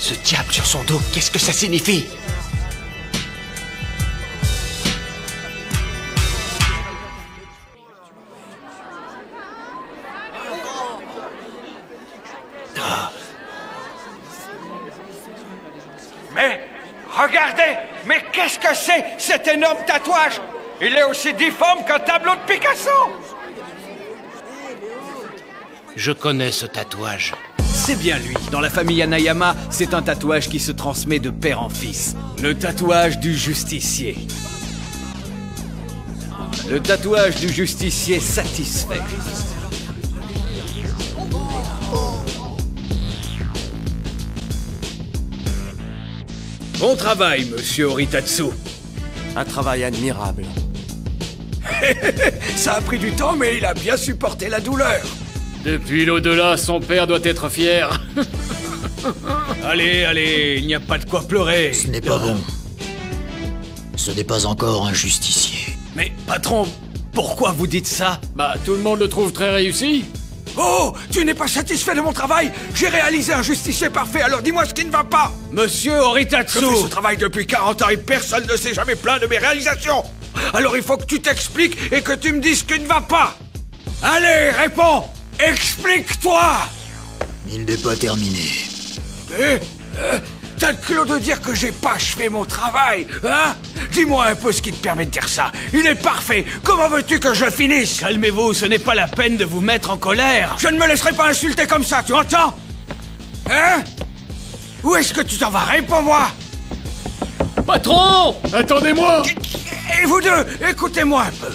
Ce diable sur son dos, qu'est-ce que ça signifie? Mais, regardez! Mais qu'est-ce que c'est, cet énorme tatouage? Il est aussi difforme qu'un tableau de Picasso! Je connais ce tatouage. C'est bien lui. Dans la famille Hanayama, c'est un tatouage qui se transmet de père en fils. Le tatouage du justicier. Le tatouage du justicier satisfait. Bon travail, monsieur Oritatsu. Un travail admirable. Ça a pris du temps, mais il a bien supporté la douleur. Depuis l'au-delà, son père doit être fier. Allez, allez, il n'y a pas de quoi pleurer. Ce n'est pas bon. Ce n'est pas encore un justicier. Mais, patron, pourquoi vous dites ça? Bah, tout le monde le trouve très réussi. Oh, tu n'es pas satisfait de mon travail? J'ai réalisé un justicier parfait, alors dis-moi ce qui ne va pas. Monsieur Oritatsu! Je fais ce travail depuis 40 ans et personne ne s'est jamais plaint de mes réalisations. Alors il faut que tu t'expliques et que tu me dises ce qui ne va pas. Allez, réponds! Explique-toi! Il n'est pas terminé. T'as le culot de dire que j'ai pas achevé mon travail, hein? Dis-moi un peu ce qui te permet de dire ça. Il est parfait. Comment veux-tu que je finisse? Calmez-vous, ce n'est pas la peine de vous mettre en colère. Je ne me laisserai pas insulter comme ça, tu entends? Hein? Où est-ce que tu t'en vas? Réponds-moi! Patron! Attendez-moi! Et vous deux, écoutez-moi un peu.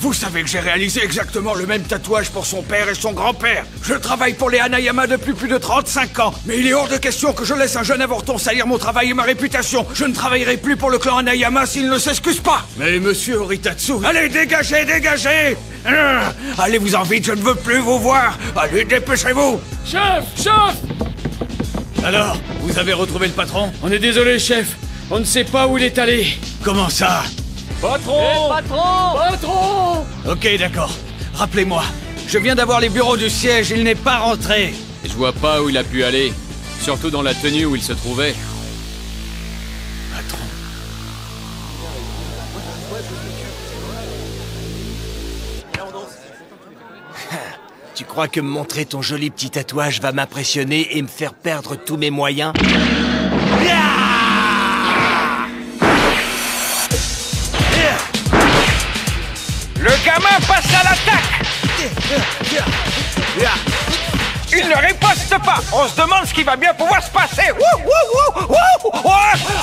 Vous savez que j'ai réalisé exactement le même tatouage pour son père et son grand-père. Je travaille pour les Hanayama depuis plus de 35 ans. Mais il est hors de question que je laisse un jeune avorton salir mon travail et ma réputation. Je ne travaillerai plus pour le clan Hanayama s'il ne s'excuse pas. Mais monsieur Oritatsu... Allez, dégagez, dégagez! Allez-vous-en vite, je ne veux plus vous voir. Allez, dépêchez-vous! Chef! Chef! Alors, vous avez retrouvé le patron? On est désolé, chef. On ne sait pas où il est allé. Comment ça? Patron! Patron! Patron! Ok, d'accord. Rappelez-moi. Je viens d'avoir les bureaux du siège, il n'est pas rentré. Je vois pas où il a pu aller. Surtout dans la tenue où il se trouvait. Patron. Tu crois que me montrer ton joli petit tatouage va m'impressionner et me faire perdre tous mes moyens? Le gamin passe à l'attaque! Il ne riposte pas! On se demande ce qui va bien pouvoir se passer!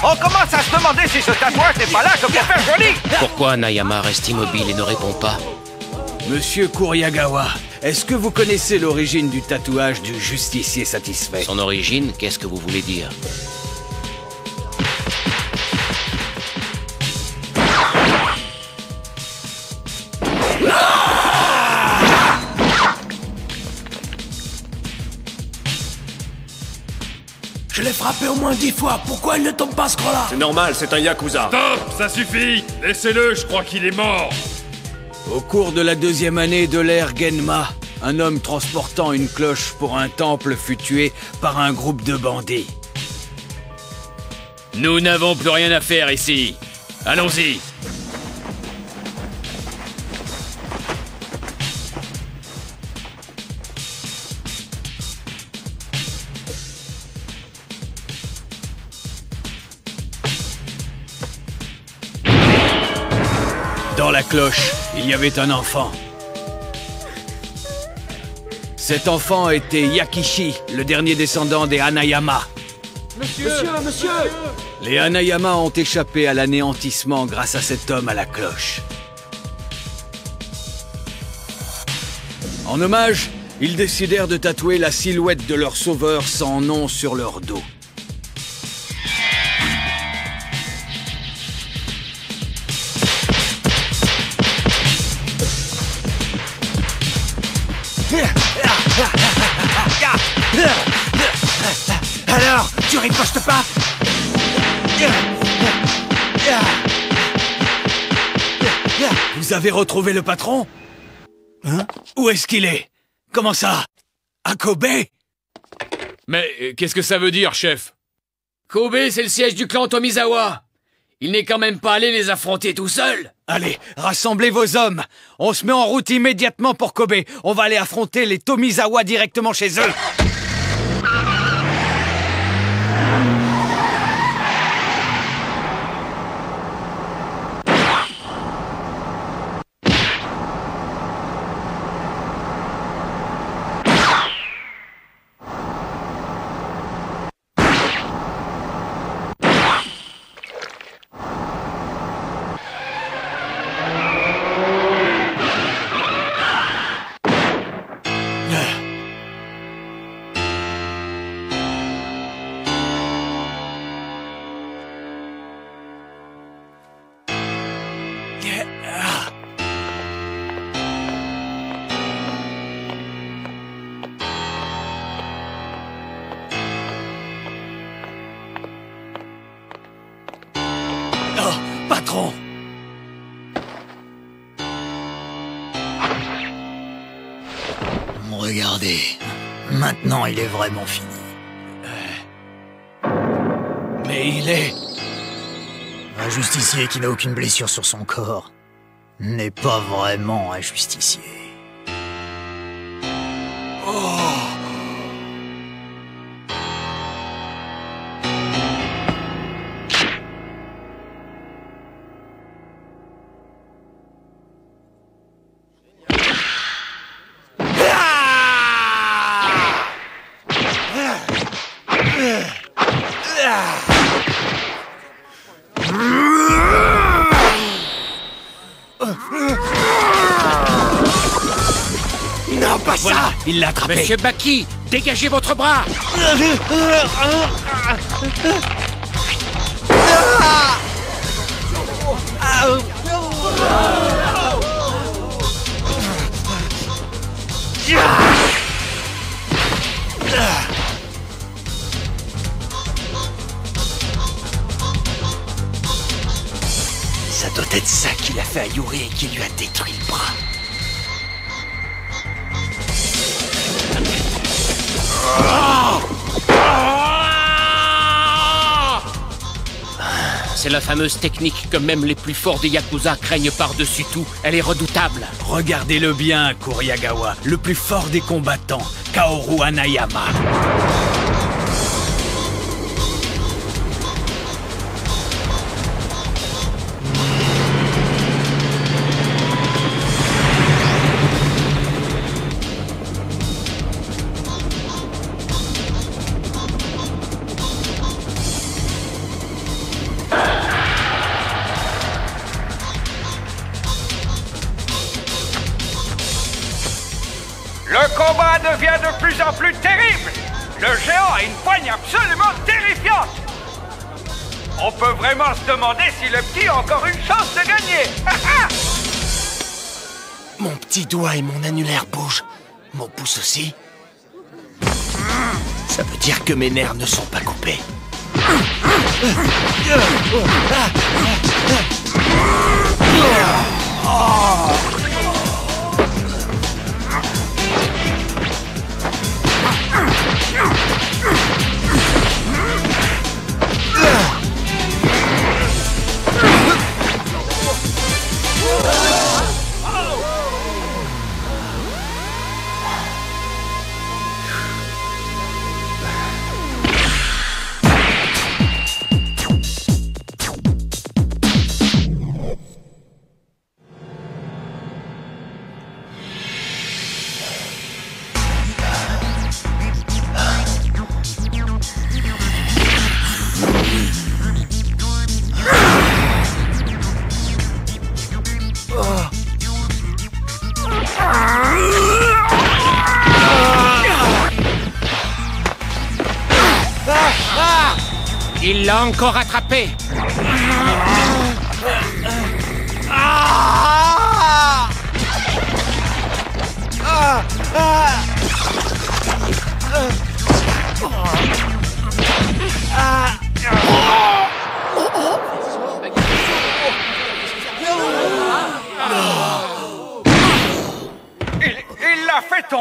On commence à se demander si ce tatouage n'est pas là que pour faire joli! Pourquoi Hanayama reste immobile et ne répond pas? Monsieur Kuryagawa, est-ce que vous connaissez l'origine du tatouage du justicier satisfait? Son origine, qu'est-ce que vous voulez dire? Je l'ai frappé au moins 10 fois. Pourquoi il ne tombe pas ce gros-là? C'est normal, c'est un yakuza. Stop! Ça suffit! Laissez-le, je crois qu'il est mort! Au cours de la 2e année de l'ère Genma, un homme transportant une cloche pour un temple fut tué par un groupe de bandits. Nous n'avons plus rien à faire ici. Allons-y. Dans la cloche, il y avait un enfant. Cet enfant était Yakishi, le dernier descendant des Hanayama. Monsieur! Les Hanayama ont échappé à l'anéantissement grâce à cet homme à la cloche. En hommage, ils décidèrent de tatouer la silhouette de leur sauveur sans nom sur leur dos. Alors, tu ripostes pas? Vous avez retrouvé le patron? Hein? Où est-ce qu'il est? Comment ça? À Kobe? Mais qu'est-ce que ça veut dire, chef? Kobe, c'est le siège du clan Tomizawa. Il n'est quand même pas allé les affronter tout seul. Allez, rassemblez vos hommes. On se met en route immédiatement pour Kobe. On va aller affronter les Tomizawa directement chez eux. Patron! Regardez, maintenant il est vraiment fini. Mais il est... Un justicier qui n'a aucune blessure sur son corps n'est pas vraiment un justicier. Non, pas Voilà, ça! il l'a attrapé. Monsieur Baki, dégagez votre bras. Ça doit être ça qu'il a fait à Yuri et qui lui a détruit le bras. C'est la fameuse technique que même les plus forts des Yakuza craignent par-dessus tout. Elle est redoutable. Regardez-le bien, Kuriagawa, le plus fort des combattants, Kaoru Hanayama. Le combat devient de plus en plus terrible. Le géant a une poigne absolument terrifiante. On peut vraiment se demander si le petit a encore une chance de gagner. Mon petit doigt et mon annulaire bougent. Mon pouce aussi. Ça veut dire que mes nerfs ne sont pas coupés. Il l'a encore attrapé.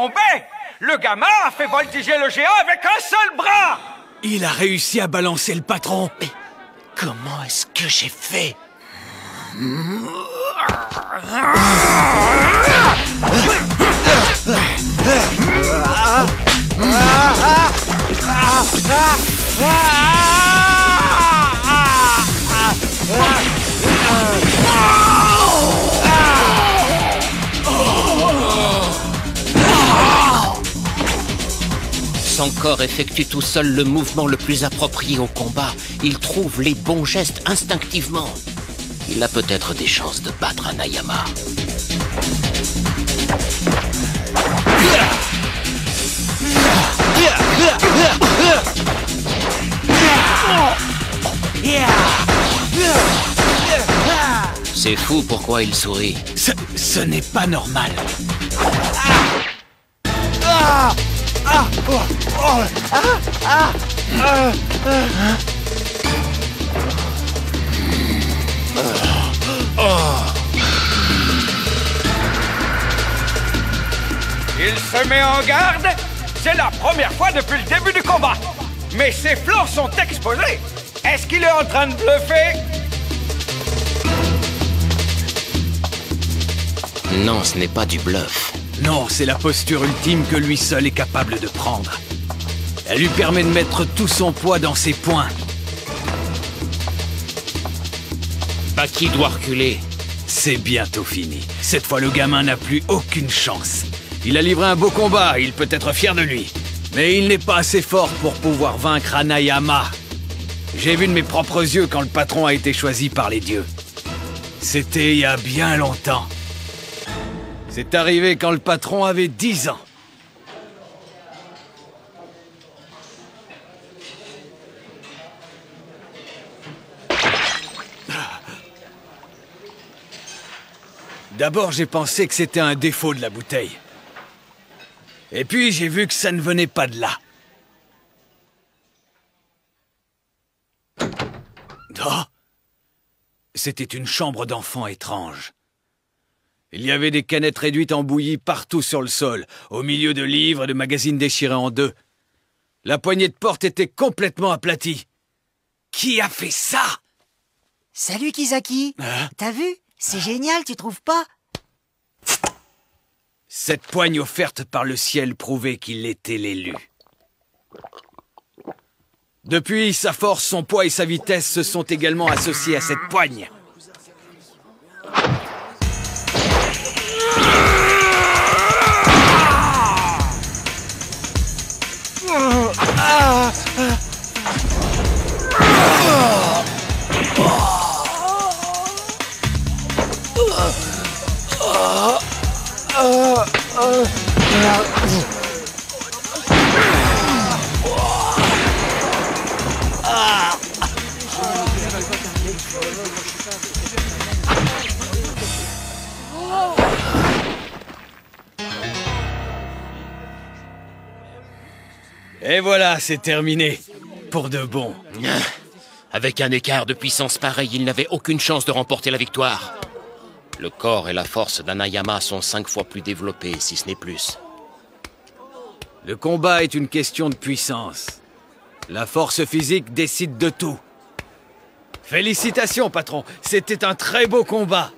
tombé! Le gamin a fait voltiger le géant avec un seul bras! Il a réussi à balancer le patron. Mais comment est-ce que j'ai fait? Son corps effectue tout seul le mouvement le plus approprié au combat. Il trouve les bons gestes instinctivement. Il a peut-être des chances de battre Hanayama. C'est fou pourquoi il sourit. Ce n'est pas normal. Il se met en garde. C'est la première fois depuis le début du combat. Mais ses flancs sont exposés. Est-ce qu'il est en train de bluffer? Non, ce n'est pas du bluff. Non, c'est la posture ultime que lui seul est capable de prendre. Elle lui permet de mettre tout son poids dans ses poings. Baki doit reculer. C'est bientôt fini. Cette fois, le gamin n'a plus aucune chance. Il a livré un beau combat, il peut être fier de lui. Mais il n'est pas assez fort pour pouvoir vaincre Hanayama. J'ai vu de mes propres yeux quand le patron a été choisi par les dieux. C'était il y a bien longtemps. C'est arrivé quand le patron avait 10 ans. D'abord, j'ai pensé que c'était un défaut de la bouteille. Et puis, j'ai vu que ça ne venait pas de là. Oh! C'était une chambre d'enfant étrange. Il y avait des canettes réduites en bouillie partout sur le sol, au milieu de livres et de magazines déchirés en deux. La poignée de porte était complètement aplatie. Qui a fait ça? Salut Kisaki. T'as vu? C'est génial, tu trouves pas? Cette poigne offerte par le ciel prouvait qu'il était l'élu. Depuis, sa force, son poids et sa vitesse se sont également associés à cette poigne. Et voilà, c'est terminé. Pour de bon. Avec un écart de puissance pareil, il n'avait aucune chance de remporter la victoire. Le corps et la force d'Hanayama sont 5 fois plus développés, si ce n'est plus. Le combat est une question de puissance. La force physique décide de tout. Félicitations, patron. C'était un très beau combat.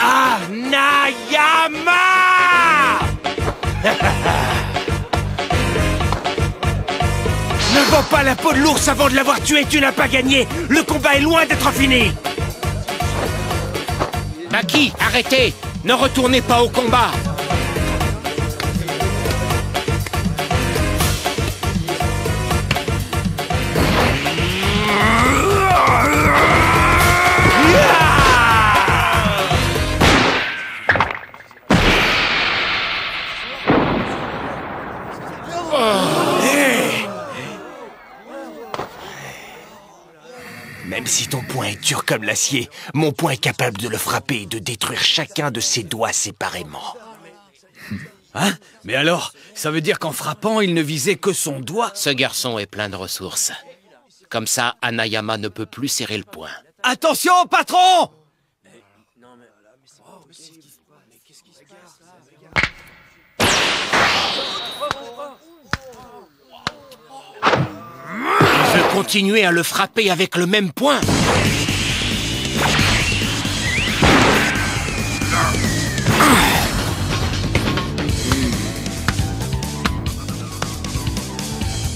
Hanayama! Ne vends pas la peau de l'ours avant de l'avoir tué, tu n'as pas gagné. Le combat est loin d'être fini. Baki, arrêtez! Ne retournez pas au combat. Même si ton poing est dur comme l'acier, mon poing est capable de le frapper et de détruire chacun de ses doigts séparément. Hein? Mais alors, ça veut dire qu'en frappant, il ne visait que son doigt? Ce garçon est plein de ressources. Comme ça, Hanayama ne peut plus serrer le poing. Attention, patron! Il veut continuer à le frapper avec le même poing.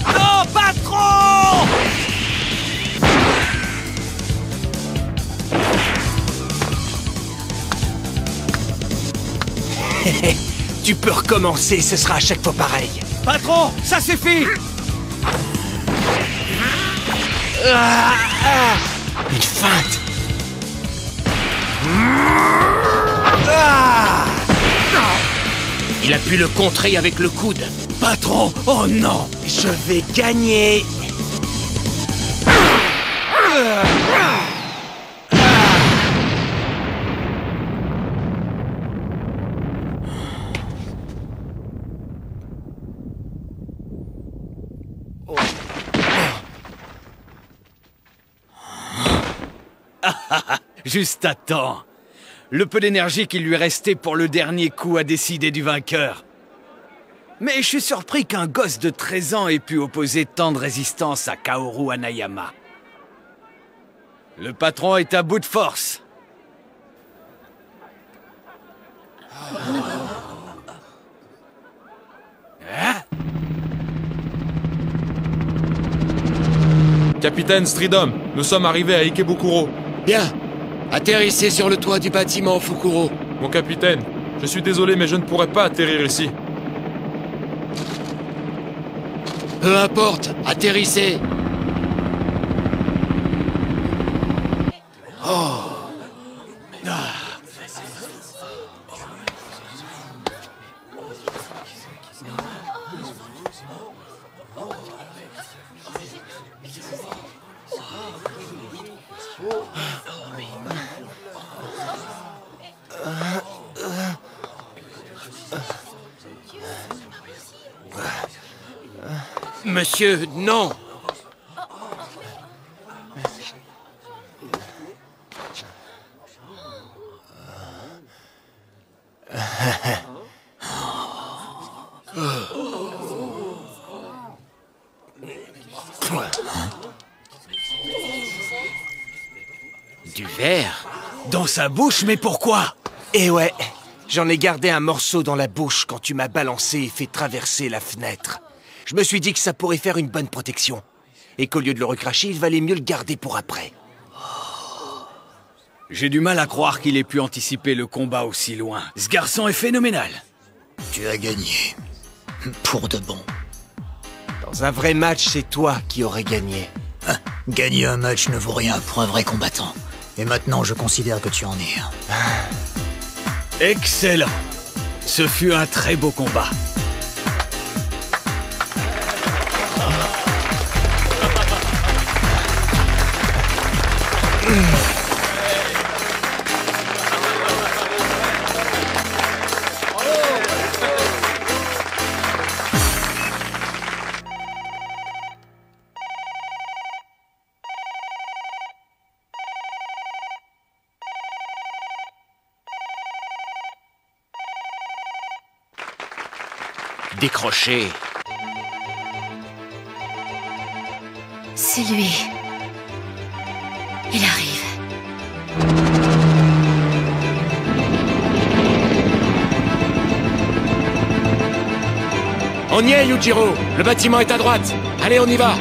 Non, patron! Tu peux recommencer, ce sera à chaque fois pareil. Patron, ça suffit! Une feinte. Il a pu le contrer avec le coude. Patron, oh non! Je vais gagner. Juste à temps. Le peu d'énergie qui lui restait pour le dernier coup a décidé du vainqueur. Mais je suis surpris qu'un gosse de 13 ans ait pu opposer tant de résistance à Kaoru Hanayama. Le patron est à bout de force. Capitaine Stridom, nous sommes arrivés à Ikebukuro. Bien. Atterrissez sur le toit du bâtiment, Fukuro. Mon capitaine, je suis désolé mais je ne pourrais pas atterrir ici. Peu importe, atterrissez. Monsieur, non! Du verre? Dans sa bouche, mais pourquoi? Eh ouais, j'en ai gardé un morceau dans la bouche quand tu m'as balancé et fait traverser la fenêtre. Je me suis dit que ça pourrait faire une bonne protection. Et qu'au lieu de le recracher, il valait mieux le garder pour après. J'ai du mal à croire qu'il ait pu anticiper le combat aussi loin. Ce garçon est phénoménal. Tu as gagné. Pour de bon. Dans un vrai match, c'est toi qui aurais gagné. Ah, gagner un match ne vaut rien pour un vrai combattant. Et maintenant, je considère que tu en es un. Excellent. Ce fut un très beau combat. Décroché. C'est lui. Il arrive. On y est, Yujiro. Le bâtiment est à droite. Allez, on y va.